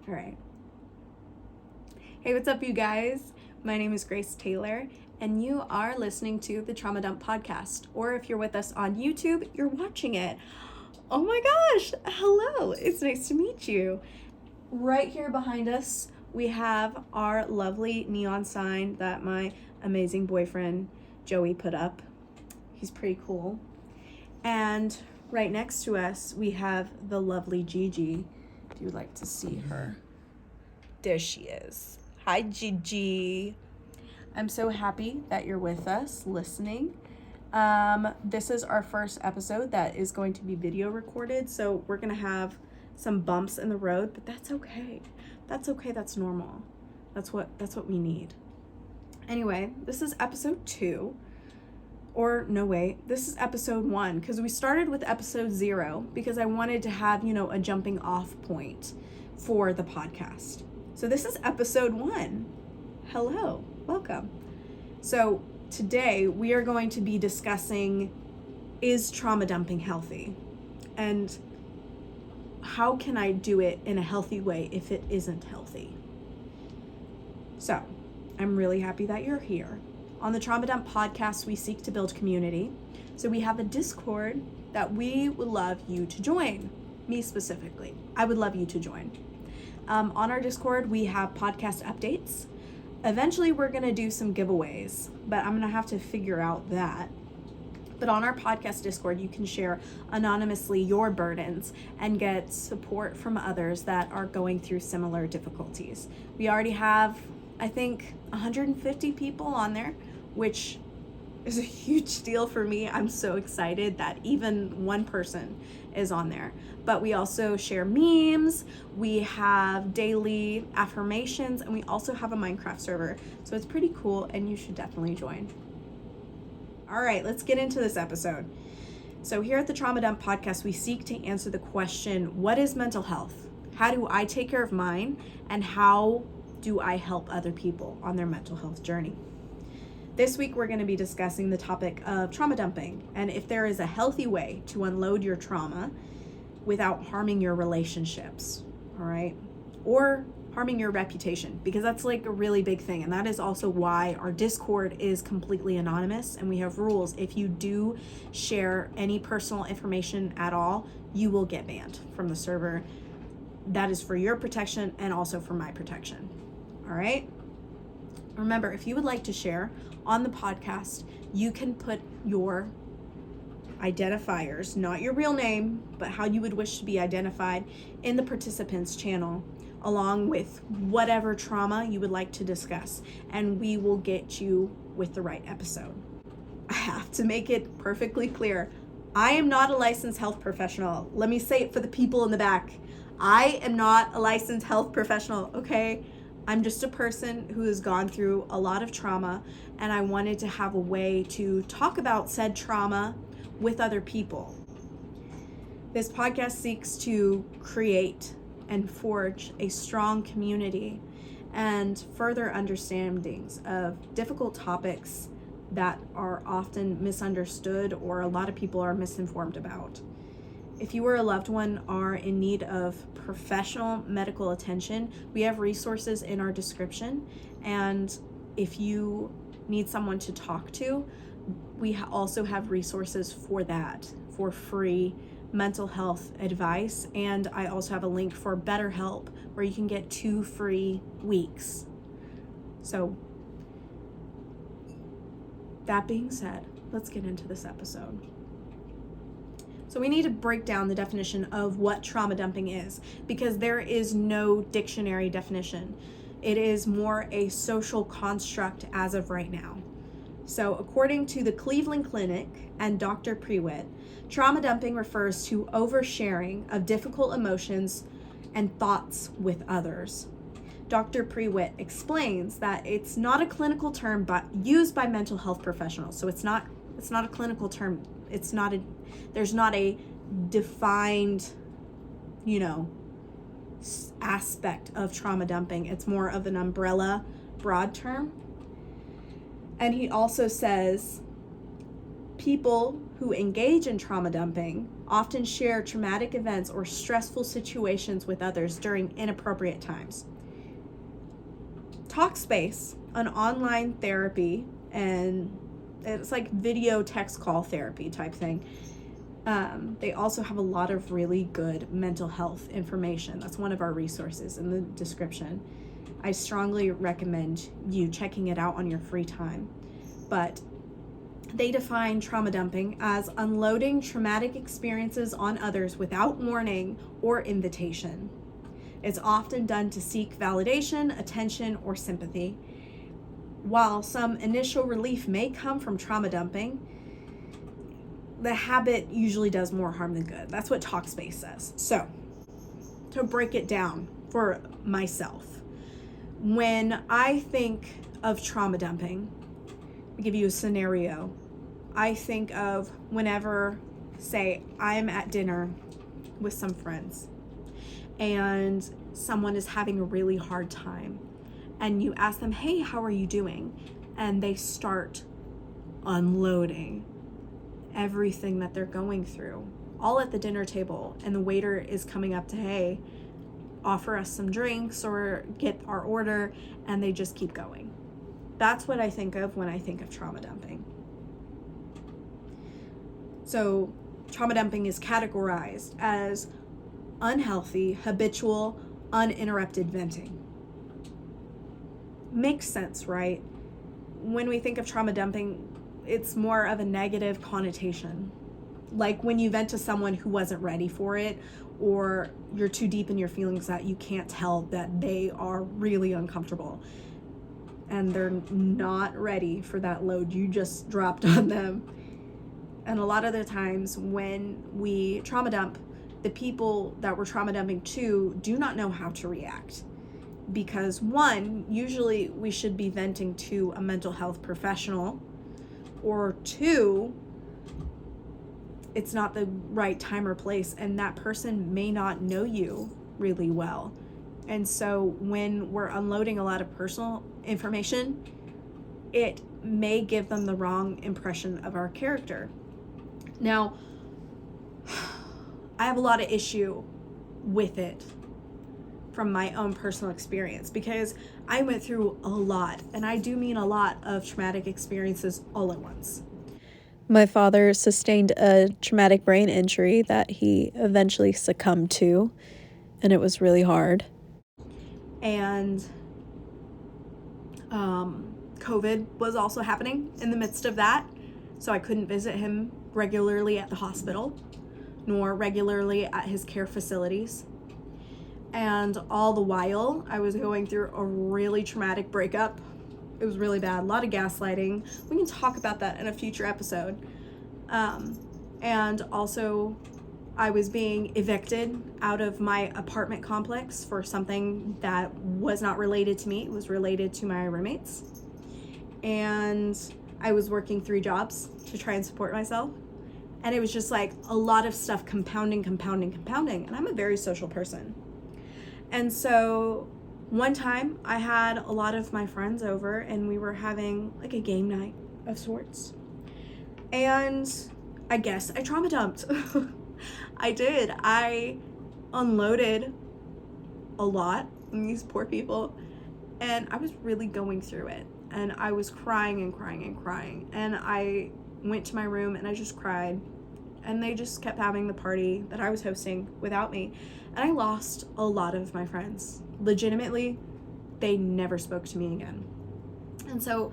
All right. Hey, what's up, you guys? My name is Grace Taylor, and you are listening to the Trauma Dump podcast. Or if you're with us on YouTube, you're watching it. Oh my gosh, hello. It's nice to meet you. Right here behind us, we have our lovely neon sign that my amazing boyfriend, Joey, put up. He's pretty cool. And right next to us, we have the lovely Gigi. If you would like to see her. There she is. Hi, Gigi. I'm so happy that you're with us listening. This is our first episode that is going to be video recorded, so we're going to have some bumps in the road, but that's okay. That's okay. That's normal. That's what we need. Anyway, this is episode 2. Or no, wait, this is episode 1, because we started with episode 0 because I wanted to have, a jumping off point for the podcast. So this is episode 1. Hello, welcome. So today we are going to be discussing, is trauma dumping healthy? And how can I do it in a healthy way if it isn't healthy? So I'm really happy that you're here. On the Trauma Dump podcast, we seek to build community. So we have a Discord that we would love you to join. Me specifically, I would love you to join. On our Discord, we have podcast updates. Eventually, we're going to do some giveaways, but I'm going to have to figure out that. But on our podcast Discord, you can share anonymously your burdens and get support from others that are going through similar difficulties. We already have, I think, 150 people on there, which is a huge deal for me. I'm so excited that even one person is on there. But we also share memes, we have daily affirmations, and we also have a Minecraft server. So it's pretty cool, and you should definitely join. All right, let's get into this episode. So here at the Trauma Dump podcast, we seek to answer the question, what is mental health? How do I take care of mine? And how do I help other people on their mental health journey? This week, we're going to be discussing the topic of trauma dumping and if there is a healthy way to unload your trauma without harming your relationships, all right? Or harming your reputation, because that's like a really big thing. And that is also why our Discord is completely anonymous and we have rules. If you do share any personal information at all, you will get banned from the server. That is for your protection and also for my protection. All right. Remember, if you would like to share on the podcast, you can put your identifiers, not your real name, but how you would wish to be identified in the participants channel, along with whatever trauma you would like to discuss, and we will get you with the right episode. I have to make it perfectly clear. I am not a licensed health professional. Let me say it for the people in the back. I am not a licensed health professional, okay? I'm just a person who has gone through a lot of trauma, and I wanted to have a way to talk about said trauma with other people. This podcast seeks to create and forge a strong community and further understandings of difficult topics that are often misunderstood or a lot of people are misinformed about. If you or a loved one are in need of professional medical attention, we have resources in our description. And if you need someone to talk to, we also have resources for that, for free mental health advice. And I also have a link for BetterHelp where you can get 2 free weeks. So that being said, let's get into this episode. So we need to break down the definition of what trauma dumping is, because there is no dictionary definition. It is more a social construct as of right now. So according to the Cleveland Clinic and Dr. Prewitt, trauma dumping refers to oversharing of difficult emotions and thoughts with others. Dr. Prewitt explains that it's not a clinical term but used by mental health professionals. So it's not a clinical term. There's not a defined, aspect of trauma dumping. It's more of an umbrella, broad term. And he also says People who engage in trauma dumping often share traumatic events or stressful situations with others during inappropriate times. Talkspace, an online therapy, and it's like video text call therapy type thing. They also have a lot of really good mental health information. That's one of our resources in the description. I strongly recommend you checking it out on your free time. But they define trauma dumping as unloading traumatic experiences on others without warning or invitation. It's often done to seek validation, attention, or sympathy. While some initial relief may come from trauma dumping, the habit usually does more harm than good. That's what Talkspace says. So, to break it down for myself, when I think of trauma dumping, I'll give you a scenario. I think of whenever, say, I'm at dinner with some friends and someone is having a really hard time, and you ask them, hey, how are you doing? And they start unloading everything that they're going through, all at the dinner table, and the waiter is coming up to, hey, offer us some drinks or get our order, and they just keep going. That's what I think of when I think of trauma dumping. So trauma dumping is categorized as unhealthy, habitual, uninterrupted venting. Makes sense, right? When we think of trauma dumping, it's more of a negative connotation. Like when you vent to someone who wasn't ready for it, or you're too deep in your feelings that you can't tell that they are really uncomfortable and they're not ready for that load you just dropped on them. And a lot of the times when we trauma dump, the people that we're trauma dumping to do not know how to react. Because one, usually we should be venting to a mental health professional, or two, it's not the right time or place, and that person may not know you really well. And so when we're unloading a lot of personal information, it may give them the wrong impression of our character. Now, I have a lot of issue with it from my own personal experience, because I went through a lot, and I do mean a lot, of traumatic experiences all at once. My father sustained a traumatic brain injury that he eventually succumbed to, and it was really hard. And COVID was also happening in the midst of that, so I couldn't visit him regularly at the hospital, nor regularly at his care facilities. And all the while, I was going through a really traumatic breakup. It was really bad, a lot of gaslighting. We can talk about that in a future episode. And also, I was being evicted out of my apartment complex for something that was not related to me. It was related to my roommates. And I was working 3 jobs to try and support myself. And it was just like a lot of stuff compounding. And I'm a very social person. And so one time I had a lot of my friends over, and we were having like a game night of sorts. And I guess I trauma dumped. I did. I unloaded a lot on these poor people, and I was really going through it. And I was crying. And I went to my room and I just cried. And they just kept having the party that I was hosting without me. And I lost a lot of my friends. Legitimately, they never spoke to me again. And so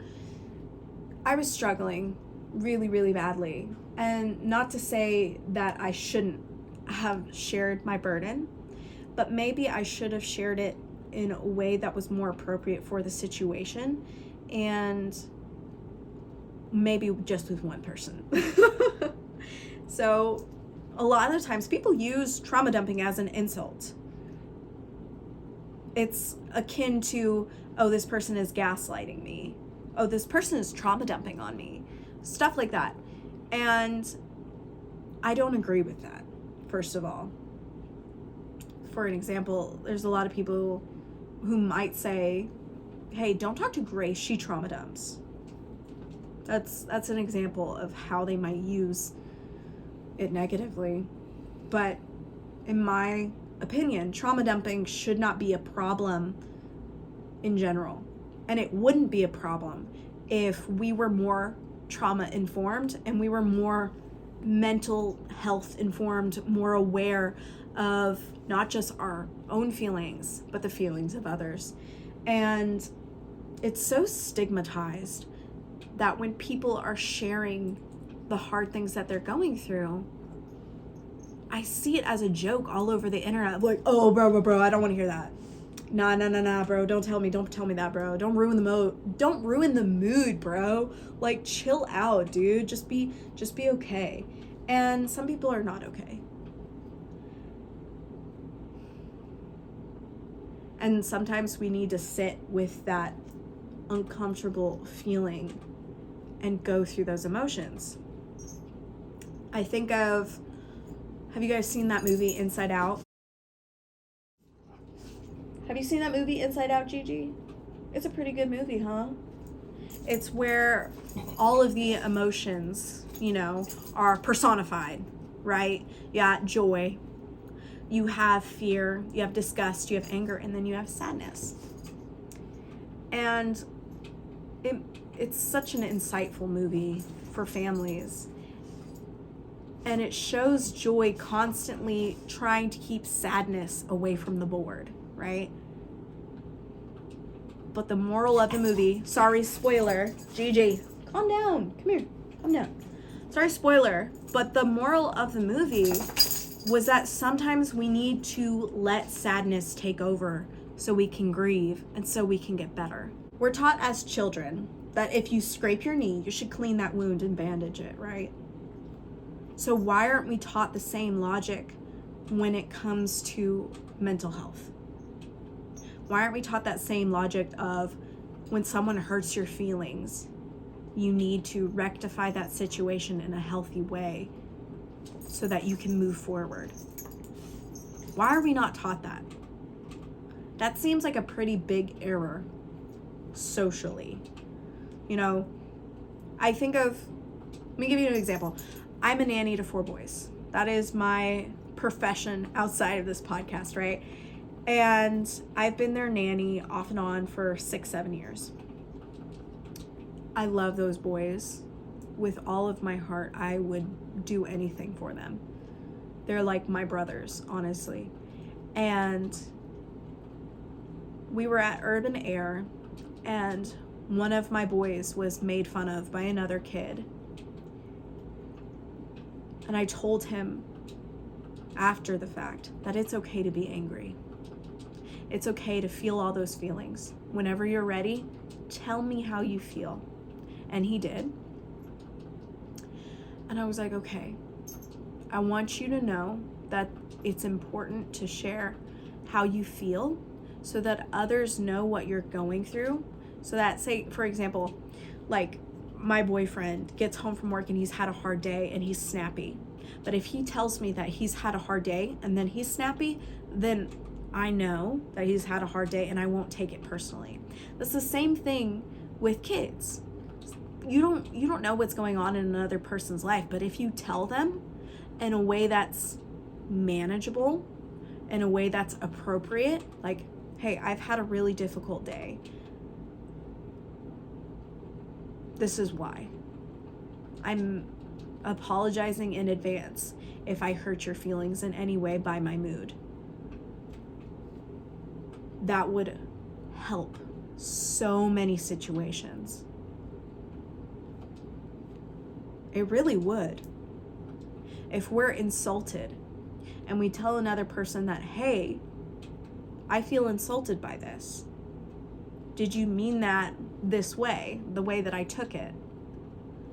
I was struggling really, really badly. And not to say that I shouldn't have shared my burden, but maybe I should have shared it in a way that was more appropriate for the situation, and maybe just with one person. So a lot of times people use trauma dumping as an insult. It's akin to, oh, this person is gaslighting me. Oh, this person is trauma dumping on me. Stuff like that. And I don't agree with that, first of all. For an example, there's a lot of people who might say, hey, don't talk to Grace, she trauma dumps. That's an example of how they might use it negatively. But in my opinion, trauma dumping should not be a problem in general. And it wouldn't be a problem if we were more trauma informed and we were more mental health informed, more aware of not just our own feelings, but the feelings of others. And it's so stigmatized that when people are sharing the hard things that they're going through, I see it as a joke all over the internet. Like, oh, bro, I don't want to hear that. Nah, bro. Don't tell me that, bro. Don't ruin the mood, bro. Like, chill out, dude. Just be okay. And some people are not okay. And sometimes we need to sit with that uncomfortable feeling and go through those emotions. I think of, have you guys seen that movie Inside Out? Have you seen that movie Inside Out, Gigi? It's a pretty good movie, huh? It's where all of the emotions, are personified, right? You got joy, you have fear, you have disgust, you have anger, and then you have sadness. And it's such an insightful movie for families. And it shows joy constantly trying to keep sadness away from the board, right? But the moral of the movie, sorry, spoiler, Gigi, calm down, come here, calm down. Sorry, spoiler, but the moral of the movie was that sometimes we need to let sadness take over so we can grieve and so we can get better. We're taught as children that if you scrape your knee, you should clean that wound and bandage it, right? So why aren't we taught the same logic when it comes to mental health? Why aren't we taught that same logic of when someone hurts your feelings, you need to rectify that situation in a healthy way so that you can move forward? Why are we not taught that? That seems like a pretty big error socially. I think of, let me give you an example. I'm a nanny to 4 boys. That is my profession outside of this podcast, right? And I've been their nanny off and on for 6-7 years. I love those boys with all of my heart. I would do anything for them. They're like my brothers, honestly. And we were at Urban Air, and one of my boys was made fun of by another kid. And I told him after the fact that it's okay to be angry. It's okay to feel all those feelings. Whenever you're ready, tell me how you feel. And he did. And I was like, okay, I want you to know that it's important to share how you feel so that others know what you're going through. So that, say, for example, like my boyfriend gets home from work and he's had a hard day and he's snappy. But if he tells me that he's had a hard day and then he's snappy, then I know that he's had a hard day and I won't take it personally. That's the same thing with kids. You don't know what's going on in another person's life, but if you tell them in a way that's manageable, in a way that's appropriate, like, hey, I've had a really difficult day. This is why. I'm apologizing in advance if I hurt your feelings in any way by my mood. That would help so many situations. It really would. If we're insulted and we tell another person that, hey, I feel insulted by this. Did you mean that this way, the way that I took it?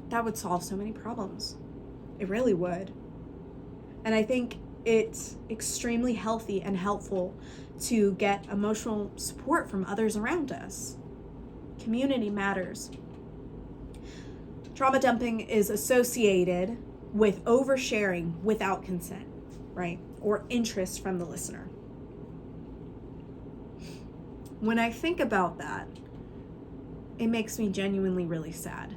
That would solve so many problems. It really would. And I think it's extremely healthy and helpful to get emotional support from others around us. Community matters. Trauma dumping is associated with oversharing without consent, right? Or interest from the listener. When I think about that, it makes me genuinely really sad.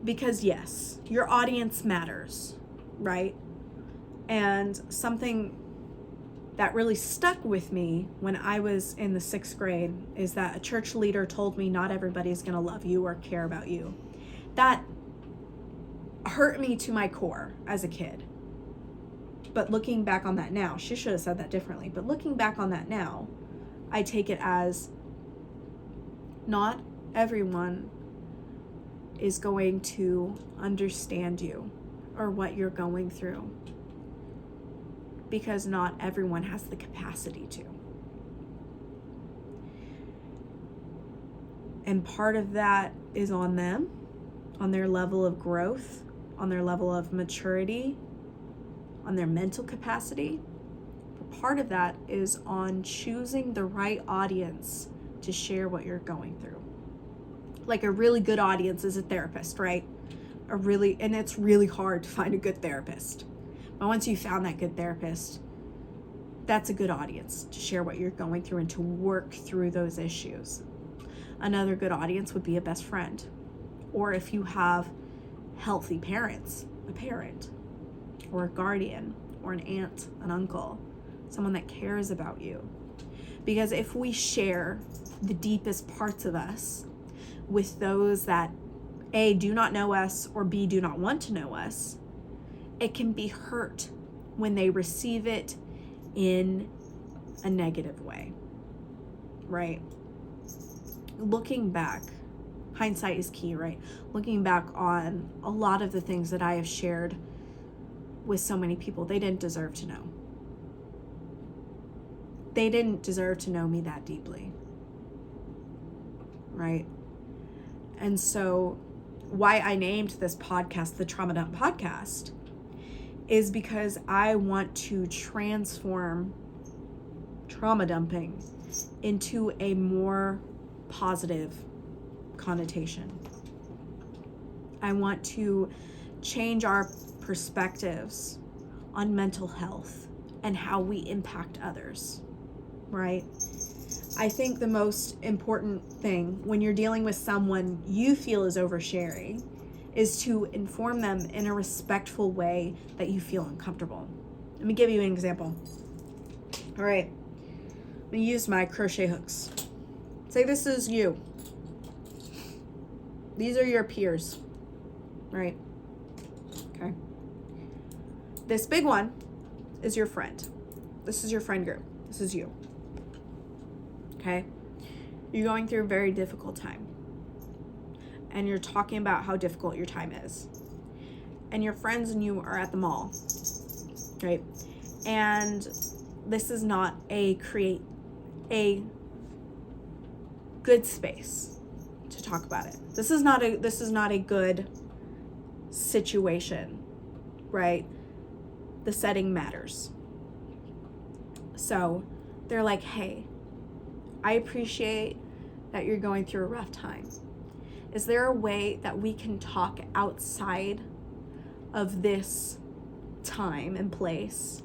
Because yes, your audience matters, right? And something that really stuck with me when I was in the 6th grade is that a church leader told me not everybody's going to love you or care about you. That hurt me to my core as a kid. But looking back on that now, she should have said that differently, but looking back on that now, I take it as not everyone is going to understand you or what you're going through, because not everyone has the capacity to. And part of that is on them, on their level of growth, on their level of maturity, on their mental capacity. But part of that is on choosing the right audience to share what you're going through. Like a really good audience is a therapist, right? And it's really hard to find a good therapist. But once you found that good therapist, that's a good audience to share what you're going through and to work through those issues. Another good audience would be a best friend. Or if you have healthy parents, a parent, or a guardian, or an aunt, an uncle, someone that cares about you. Because if we share the deepest parts of us with those that A, do not know us, or B, do not want to know us, it can be hurt when they receive it in a negative way, right? Looking back, hindsight is key, right? Looking back on a lot of the things that I have shared with so many people, they didn't deserve to know. They didn't deserve to know me that deeply, right? And so why I named this podcast the Trauma Dump Podcast is because I want to transform trauma dumping into a more positive connotation. I want to change our perspectives on mental health and how we impact others, right? I think the most important thing when you're dealing with someone you feel is oversharing is to inform them in a respectful way that you feel uncomfortable. Let me give you an example. All right, I'm gonna use my crochet hooks. Say this is you. These are your peers, right? Okay. This big one is your friend. This is your friend group. This is you. Okay? You're going through a very difficult time. And you're talking about how difficult your time is. And your friends and you are at the mall, right? And this is not a good space to talk about it. This is not a good situation, right? The setting matters. So they're like, hey, I appreciate that you're going through a rough time. Is there a way that we can talk outside of this time and place?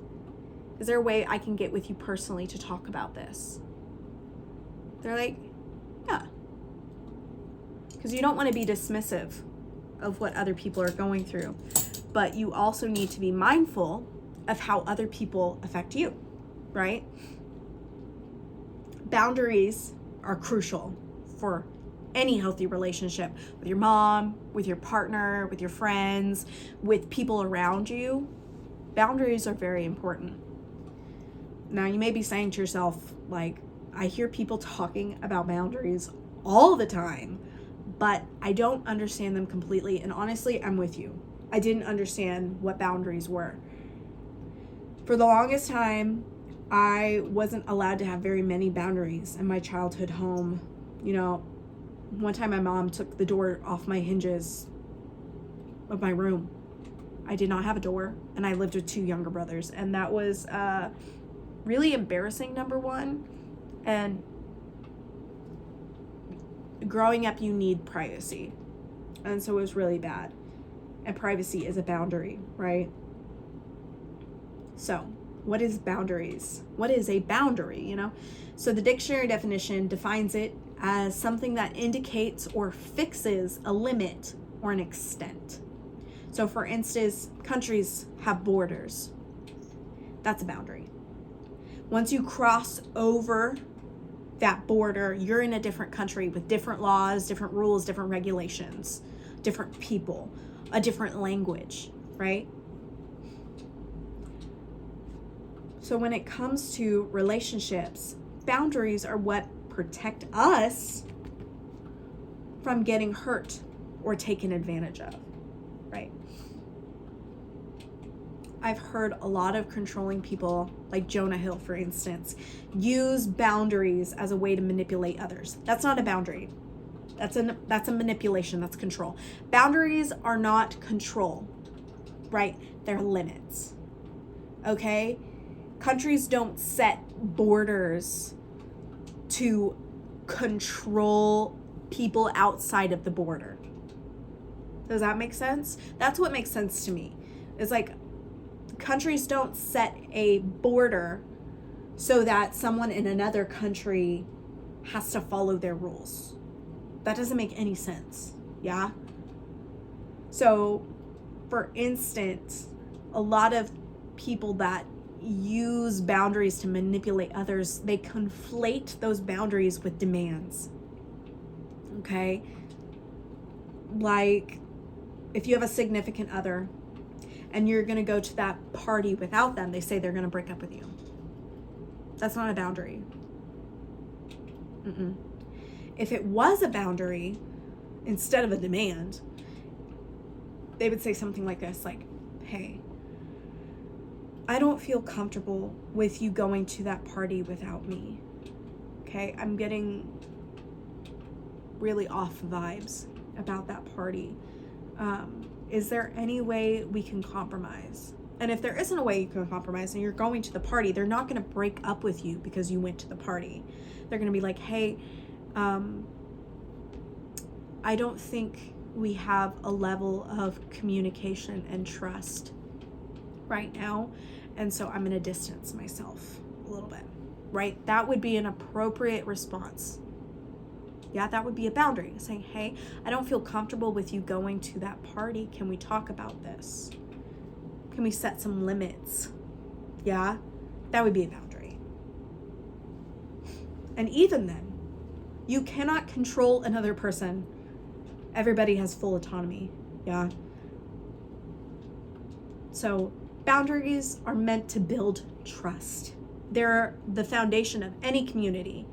Is there a way I can get with you personally to talk about this? They're like, yeah. Because you don't want to be dismissive of what other people are going through, but you also need to be mindful of how other people affect you, right? Boundaries are crucial for any healthy relationship with your mom, with your partner, with your friends, with people around you. Boundaries are very important. Now, you may be saying to yourself, like, I hear people talking about boundaries all the time, but I don't understand them completely. And honestly, I'm with you. I didn't understand what boundaries were. For the longest time, I wasn't allowed to have very many boundaries in my childhood home. You know, one time my mom took the door off my hinges of my room. I did not have a door, and I lived with 2 younger brothers, and that was really embarrassing, number one. And growing up, you need privacy, and so it was really bad. And privacy is a boundary, right? So what is boundaries? What is a boundary, you know? So the dictionary definition defines it as something that indicates or fixes a limit or an extent. So for instance, countries have borders. That's a boundary. Once you cross over that border, you're in a different country with different laws, different rules, different regulations, different people, a different language, right? So when it comes to relationships, boundaries are what protect us from getting hurt or taken advantage of, right? I've heard a lot of controlling people, like Jonah Hill, for instance, use boundaries as a way to manipulate others. That's not a boundary. That's a manipulation. That's control. Boundaries are not control, right? They're limits. Okay? Countries don't set borders to control people outside of the border. Does that make sense? That's what makes sense to me. It's like countries don't set a border so that someone in another country has to follow their rules. That doesn't make any sense. Yeah? So, for instance, a lot of people that use boundaries to manipulate others, they conflate those boundaries with demands. Okay? Like, if you have a significant other and you're going to go to that party without them, they say they're going to break up with you. That's not a boundary. If it was a boundary, instead of a demand, they would say something like this, like, hey, I don't feel comfortable with you going to that party without me. Okay, I'm getting really off vibes about that party. Is there any way we can compromise? And if there isn't a way you can compromise and you're going to the party, they're not going to break up with you because you went to the party. They're going to be like, hey, I don't think we have a level of communication and trust right now. And so I'm going to distance myself a little bit, right? That would be an appropriate response. Yeah, that would be a boundary, saying, hey, I don't feel comfortable with you going to that party. Can we talk about this? Can we set some limits? Yeah, that would be a boundary. And even then, you cannot control another person. Everybody has full autonomy. Yeah. So boundaries are meant to build trust. They're the foundation of any community,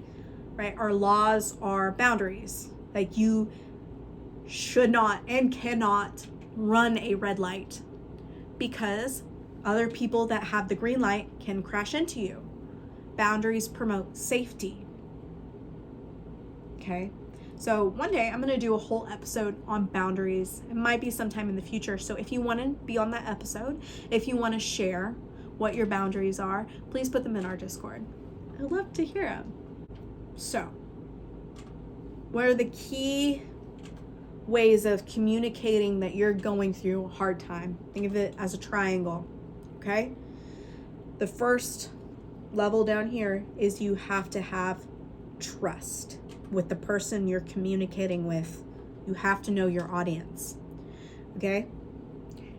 right? Our laws are boundaries. Like, you should not and cannot run a red light because other people that have the green light can crash into you. Boundaries promote safety. Okay? So one day I'm going to do a whole episode on boundaries. It might be sometime in the future. So if you want to be on that episode, if you want to share what your boundaries are, please put them in our Discord. I'd love to hear them. So, what are the key ways of communicating that you're going through a hard time? Think of it as a triangle, okay? The first level down here is you have to have trust with the person you're communicating with. You have to know your audience, okay?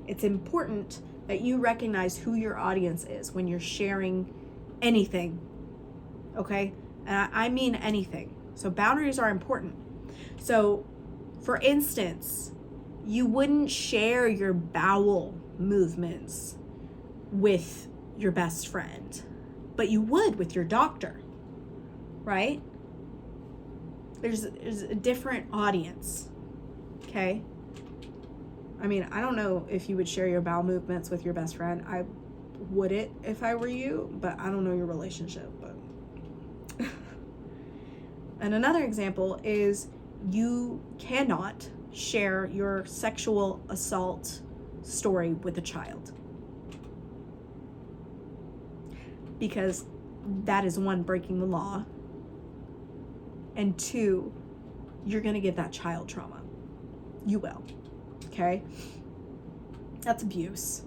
It's important that you recognize who your audience is when you're sharing anything, okay? And I mean anything. So boundaries are important. So, for instance, you wouldn't share your bowel movements with your best friend, but you would with your doctor, right? There's a different audience, okay? I mean, I don't know if you would share your bowel movements with your best friend. I wouldn't if I were you, but I don't know your relationship. But and another example is you cannot share your sexual assault story with a child, because that is, one, breaking the law, and two, you're going to give that child trauma. You will. Okay? That's abuse.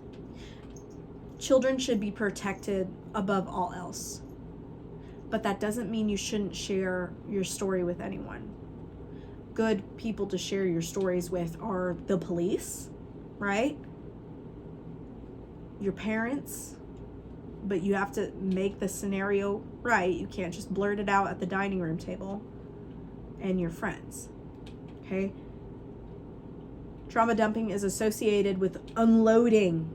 Children should be protected above all else. But that doesn't mean you shouldn't share your story with anyone. good people to share your stories with are the police, right? Your parents, but you have to make the scenario right. You can't just blurt it out at the dining room table. And your friends, okay? Trauma dumping is associated with unloading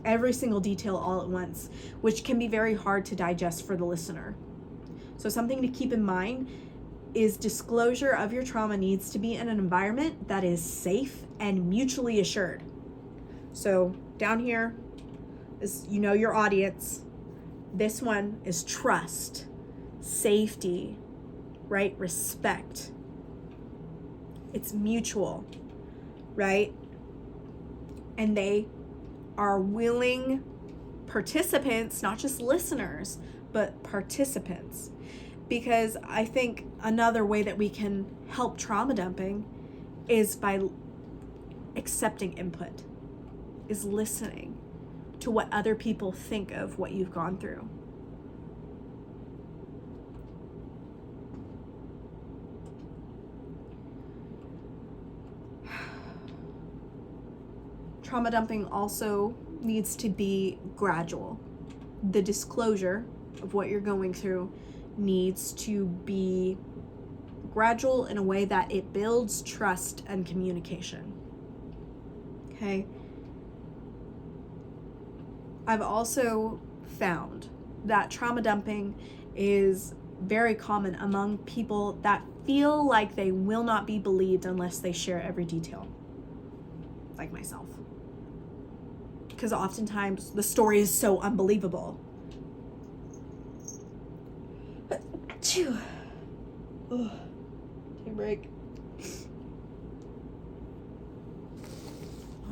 every single detail all at once, which can be very hard to digest for the listener. So something to keep in mind is disclosure of your trauma needs to be in an environment that is safe and mutually assured. So down here is, your audience. This one is trust, safety, right? Respect. It's mutual, right? And they are willing participants, not just listeners, but participants. Because I think another way that we can help trauma dumping is by accepting input, is listening to what other people think of what you've gone through. Trauma dumping also needs to be gradual. The disclosure of what you're going through needs to be gradual in a way that it builds trust and communication. Okay? I've also found that trauma dumping is very common among people that feel like they will not be believed unless they share every detail, like myself. Because oftentimes the story is so unbelievable. Take a break.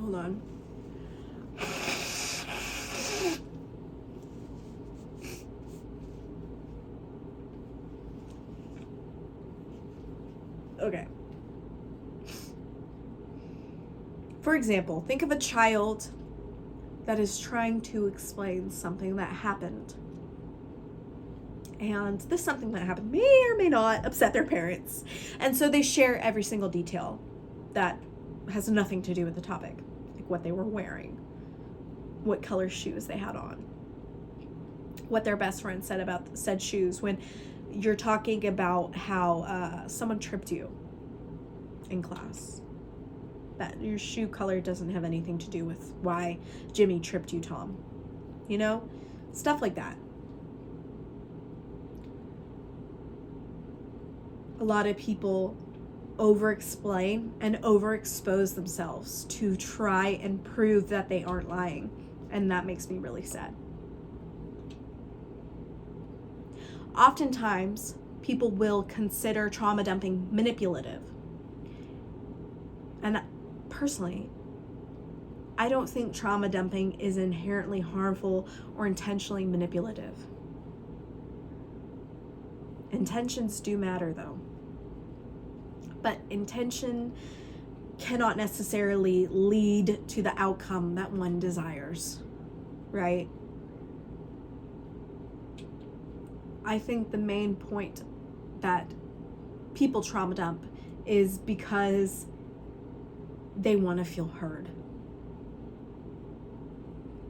Hold on. Okay. For example, think of a child that is trying to explain something that happened. And this something that happened may or may not upset their parents. And so they share every single detail that has nothing to do with the topic. Like what they were wearing, what color shoes they had on, what their best friend said about said shoes when you're talking about how someone tripped you in class. That your shoe color doesn't have anything to do with why Jimmy tripped you, Tom. Stuff like that. A lot of people over-explain and overexpose themselves to try and prove that they aren't lying. And that makes me really sad. Oftentimes, people will consider trauma dumping manipulative. And personally, I don't think trauma dumping is inherently harmful or intentionally manipulative. Intentions do matter, though. But intention cannot necessarily lead to the outcome that one desires, right? I think the main point that people trauma dump is because they want to feel heard.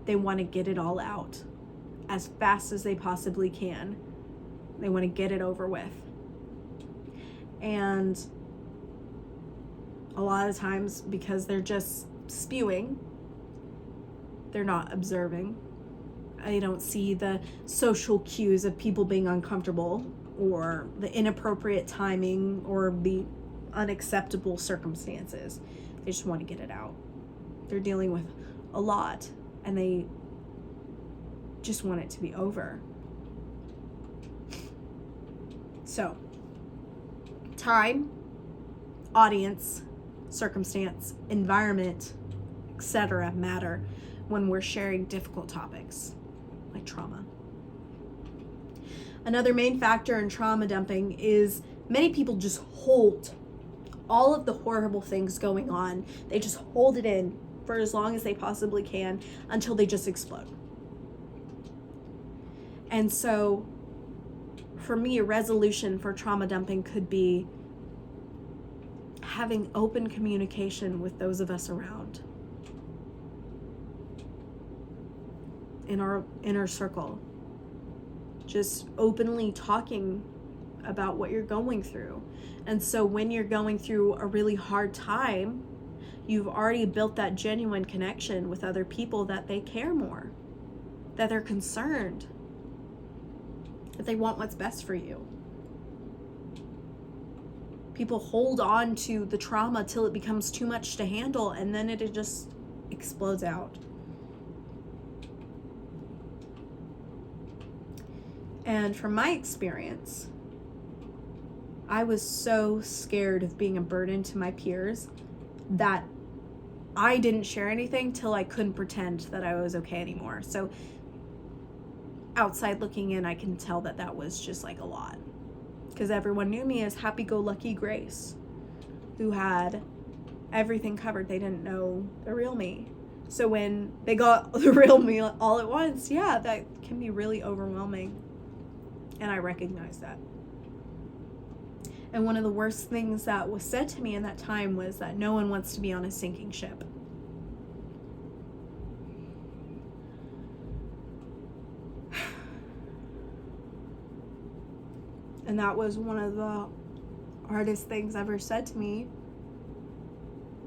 They want to get it all out as fast as they possibly can. They want to get it over with. And a lot of times, because they're just spewing, they're not observing. They don't see the social cues of people being uncomfortable or the inappropriate timing or the unacceptable circumstances. They just want to get it out. They're dealing with a lot and they just want it to be over. So, time, audience, circumstance, environment, etc. matter when we're sharing difficult topics like trauma. Another main factor in trauma dumping is many people just hold all of the horrible things going on. They just hold it in for as long as they possibly can until they just explode. And so for me, a resolution for trauma dumping could be having open communication with those of us around in our inner circle. Just openly talking about what you're going through. And so when you're going through a really hard time, you've already built that genuine connection with other people that they care more, that they're concerned, that they want what's best for you. People hold on to the trauma till it becomes too much to handle, and then it just explodes out. And from my experience, I was so scared of being a burden to my peers that I didn't share anything till I couldn't pretend that I was okay anymore. So outside looking in, I can tell that that was just like a lot. Because everyone knew me as happy-go-lucky Grace, who had everything covered. They didn't know the real me. So when they got the real me all at once, yeah, that can be really overwhelming. And I recognize that. And one of the worst things that was said to me in that time was that no one wants to be on a sinking ship. And that was one of the hardest things ever said to me,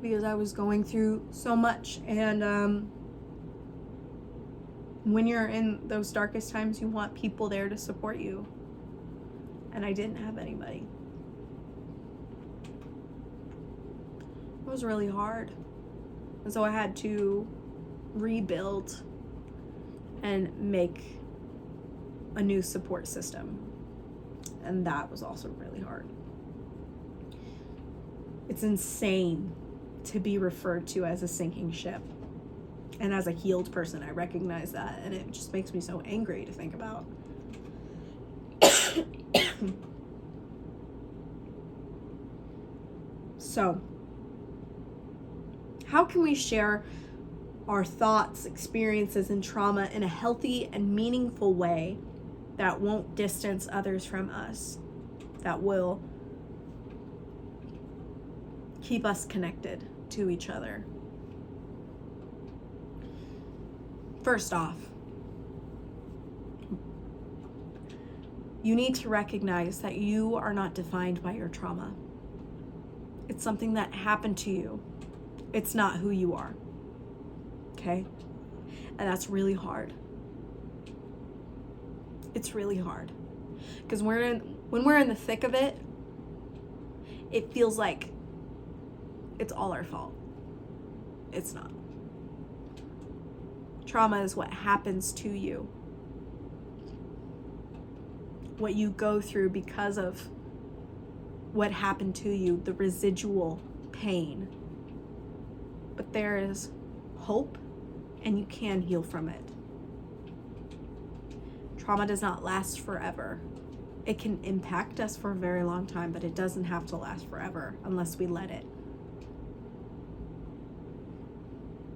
because I was going through so much. And when you're in those darkest times, you want people there to support you. And I didn't have anybody. It was really hard. And so I had to rebuild and make a new support system. And that was also really hard. It's insane to be referred to as a sinking ship. And as a healed person, I recognize that. And it just makes me so angry to think about. So, how can we share our thoughts, experiences, and trauma in a healthy and meaningful way that won't distance others from us, that will keep us connected to each other? First off, you need to recognize that you are not defined by your trauma. It's something that happened to you. It's not who you are. Okay? And that's really hard. It's really hard. Because when we're in the thick of it, it feels like it's all our fault. It's not. Trauma is what happens to you. What you go through because of what happened to you, the residual pain. But there is hope, and you can heal from it. Trauma does not last forever. It can impact us for a very long time, but it doesn't have to last forever unless we let it.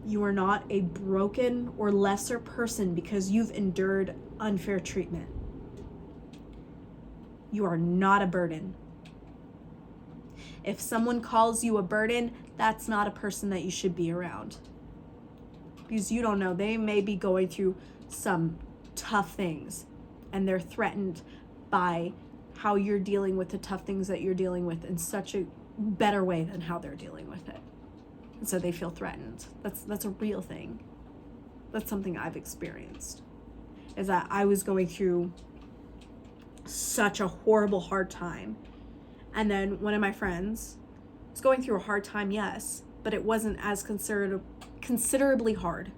You are not a broken or lesser person because you've endured unfair treatment. You are not a burden. If someone calls you a burden, that's not a person that you should be around. Because you don't know, they may be going through some tough things, and they're threatened by how you're dealing with the tough things that you're dealing with in such a better way than how they're dealing with it. And so they feel threatened. That's a real thing. That's something I've experienced. Is that I was going through such a horrible, hard time. And then one of my friends was going through a hard time, yes, but it wasn't as considerably hard.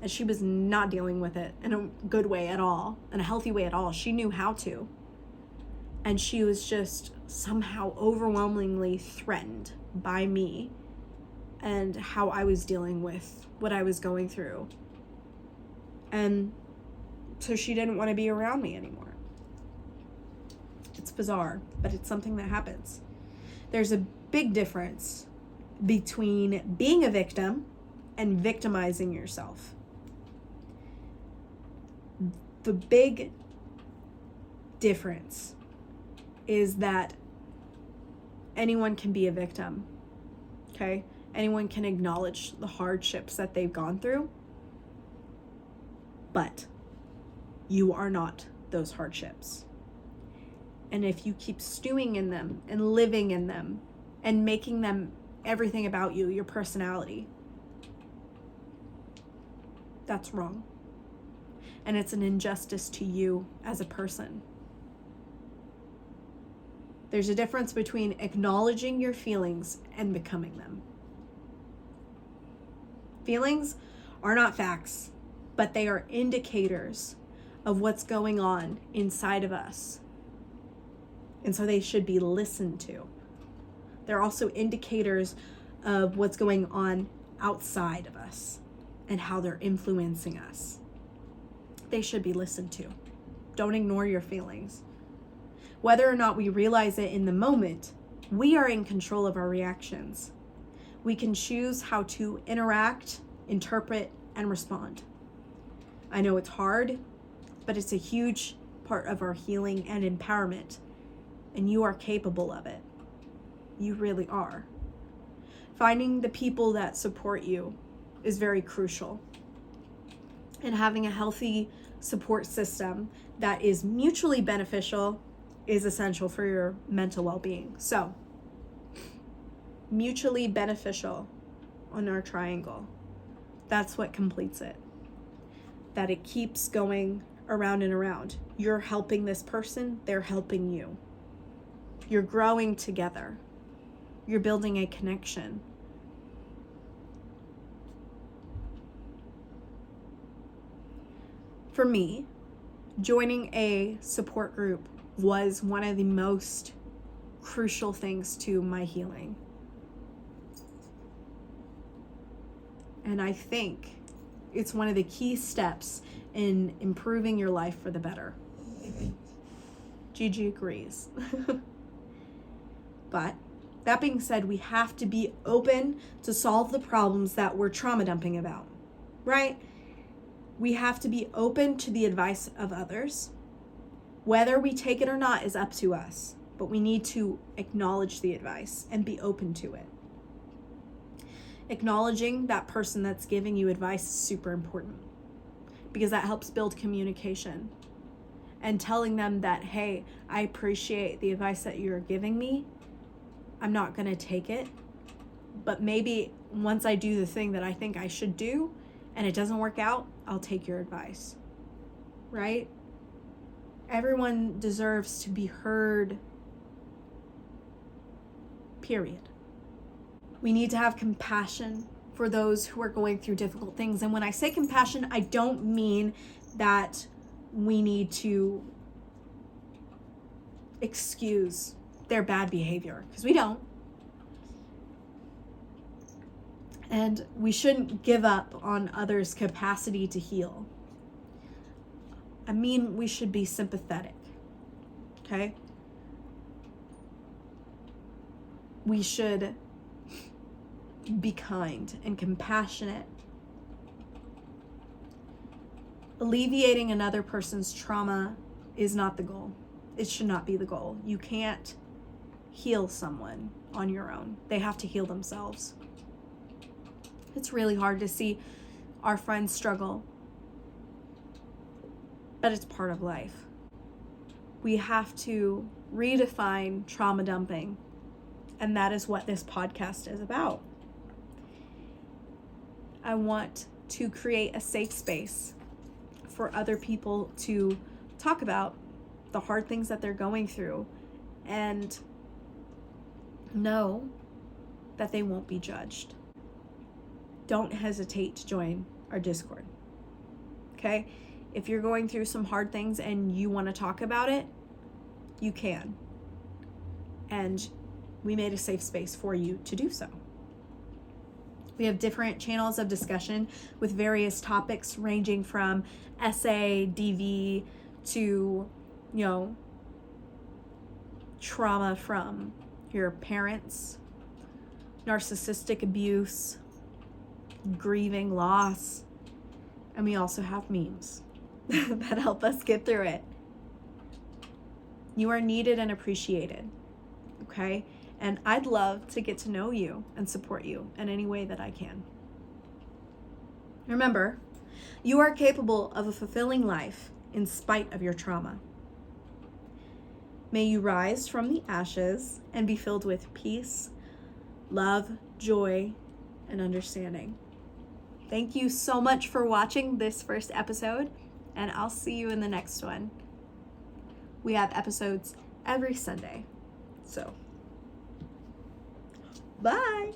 And she was not dealing with it in a good way at all, in a healthy way at all. She knew how to. And she was just somehow overwhelmingly threatened by me and how I was dealing with what I was going through. And so she didn't want to be around me anymore. It's bizarre, but it's something that happens. There's a big difference between being a victim and victimizing yourself. The big difference is that anyone can be a victim, okay? Anyone can acknowledge the hardships that they've gone through, but you are not those hardships. And if you keep stewing in them and living in them and making them everything about you, your personality, that's wrong. And it's an injustice to you as a person. There's a difference between acknowledging your feelings and becoming them. Feelings are not facts, but they are indicators of what's going on inside of us. And so they should be listened to. They're also indicators of what's going on outside of us and how they're influencing us. They should be listened to. Don't ignore your feelings. Whether or not we realize it in the moment, we are in control of our reactions. We can choose how to interact, interpret, and respond. I know it's hard, but it's a huge part of our healing and empowerment, and you are capable of it. You really are. Finding the people that support you is very crucial. And having a healthy support system that is mutually beneficial is essential for your mental well-being. So, mutually beneficial on our triangle. That's what completes it. That it keeps going around and around. You're helping this person, they're helping you. You're growing together. You're building a connection. For me, joining a support group was one of the most crucial things to my healing. And I think it's one of the key steps in improving your life for the better. Gigi agrees. But that being said, we have to be open to solve the problems that we're trauma dumping about, right? We have to be open to the advice of others. Whether we take it or not is up to us, but we need to acknowledge the advice and be open to it. Acknowledging that person that's giving you advice is super important because that helps build communication. And telling them that, hey, I appreciate the advice that you're giving me. I'm not going to take it, but maybe once I do the thing that I think I should do and it doesn't work out, I'll take your advice, right? Everyone deserves to be heard, period. We need to have compassion for those who are going through difficult things. And when I say compassion, I don't mean that we need to excuse their bad behavior, because we don't. And we shouldn't give up on others' capacity to heal. I mean, we should be sympathetic, okay? We should be kind and compassionate. Alleviating another person's trauma is not the goal. It should not be the goal. You can't heal someone on your own. They have to heal themselves. It's really hard to see our friends struggle, but it's part of life. We have to redefine trauma dumping, and that is what this podcast is about. I want to create a safe space for other people to talk about the hard things that they're going through and know that they won't be judged. Don't hesitate to join our Discord, okay? If you're going through some hard things and you want to talk about it, you can. And we made a safe space for you to do so. We have different channels of discussion with various topics ranging from essay, DV, to, trauma from your parents, narcissistic abuse, grieving loss, and we also have memes that help us get through it. You are needed and appreciated, okay? and I'd love to get to know you and support you in any way that I can. Remember, you are capable of a fulfilling life in spite of your trauma. May you rise from the ashes and be filled with peace, love, joy, and understanding. Thank you so much for watching this first episode, and I'll see you in the next one. We have episodes every Sunday. So, bye!